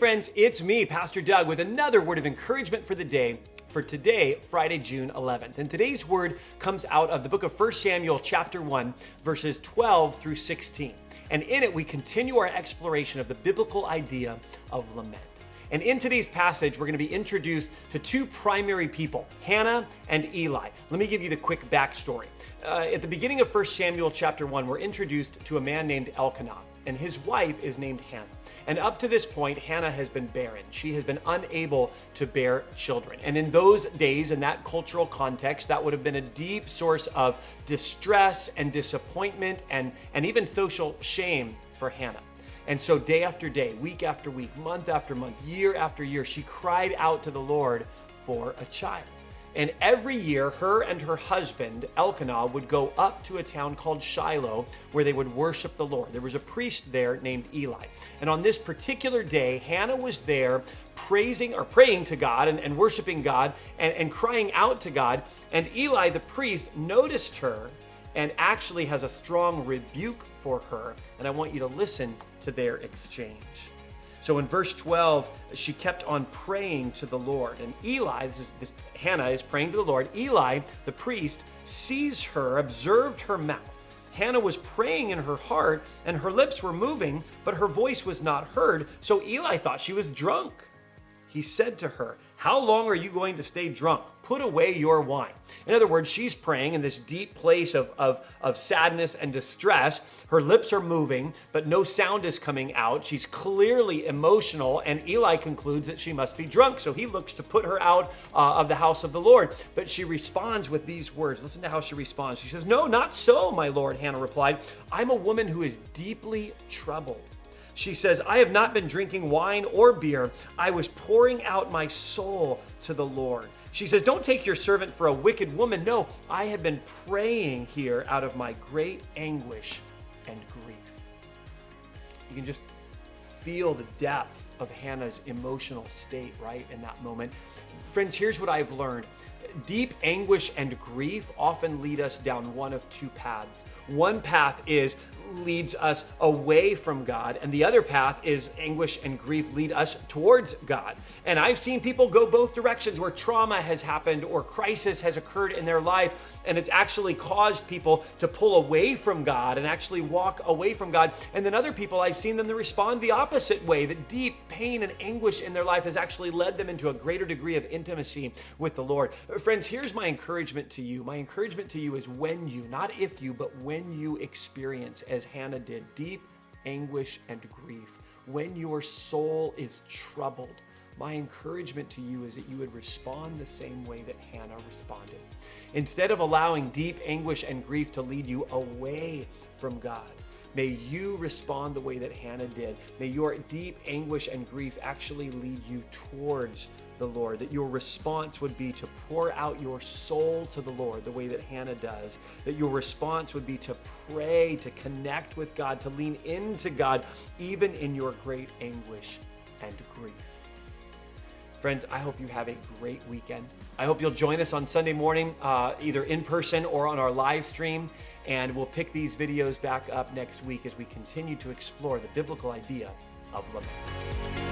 friends, it's me, Pastor Doug, with another word of encouragement for the day, for today, Friday, June 11th. And today's word comes out of the book of 1 Samuel chapter 1, verses 12 through 16. And in it, we continue our exploration of the biblical idea of lament. And in today's passage, we're going to be introduced to two primary people, Hannah and Eli. Let me give you the quick backstory. At the beginning of 1 Samuel chapter 1, we're introduced to a man named Elkanah, and his wife is named Hannah. And up to this point, Hannah has been barren. She has been unable to bear children. And in those days, in that cultural context, that would have been a deep source of distress and disappointment and even social shame for Hannah. And so day after day, week after week, month after month, year after year, she cried out to the Lord for a child. And every year, her and her husband, Elkanah, would go up to a town called Shiloh where they would worship the Lord. There was a priest there named Eli. And on this particular day, Hannah was there praying to God and worshiping God and crying out to God. And Eli, the priest, noticed her and actually has a strong rebuke for her. And I want you to listen to their exchange. So in verse 12, she kept on praying to the Lord. And Eli, Hannah is praying to the Lord. Eli, the priest, sees her, observed her mouth. Hannah was praying in her heart, and her lips were moving, but her voice was not heard. So Eli thought she was drunk. He said to her, "How long are you going to stay drunk? Put away your wine." In other words, she's praying in this deep place of sadness and distress. Her lips are moving, but no sound is coming out. She's clearly emotional, and Eli concludes that she must be drunk. So he looks to put her out of the house of the Lord. But she responds with these words. Listen to how she responds. She says, "No, not so, my Lord," Hannah replied. "I'm a woman who is deeply troubled." She says, "I have not been drinking wine or beer. I was pouring out my soul to the Lord." She says, "Don't take your servant for a wicked woman. No, I have been praying here out of my great anguish and grief." You can just feel the depth of Hannah's emotional state right in that moment. Friends, here's what I've learned. Deep anguish and grief often lead us down one of two paths. One path leads us away from God, and the other path is anguish and grief lead us towards God. And I've seen people go both directions where trauma has happened or crisis has occurred in their life, and it's actually caused people to pull away from God and actually walk away from God. And then other people, I've seen them to respond the opposite way, that deep pain and anguish in their life has actually led them into a greater degree of intimacy with the Lord. Friends, here's my encouragement to you. My encouragement to you is when you, not if you, but when you experience, as Hannah did, deep anguish and grief, when your soul is troubled, my encouragement to you is that you would respond the same way that Hannah responded. Instead of allowing deep anguish and grief to lead you away from God, may you respond the way that Hannah did. May your deep anguish and grief actually lead you towards the Lord, that your response would be to pour out your soul to the Lord the way that Hannah does, that your response would be to pray, to connect with God, to lean into God, even in your great anguish and grief. Friends, I hope you have a great weekend. I hope you'll join us on Sunday morning, either in person or on our live stream, and we'll pick these videos back up next week as we continue to explore the biblical idea of lament.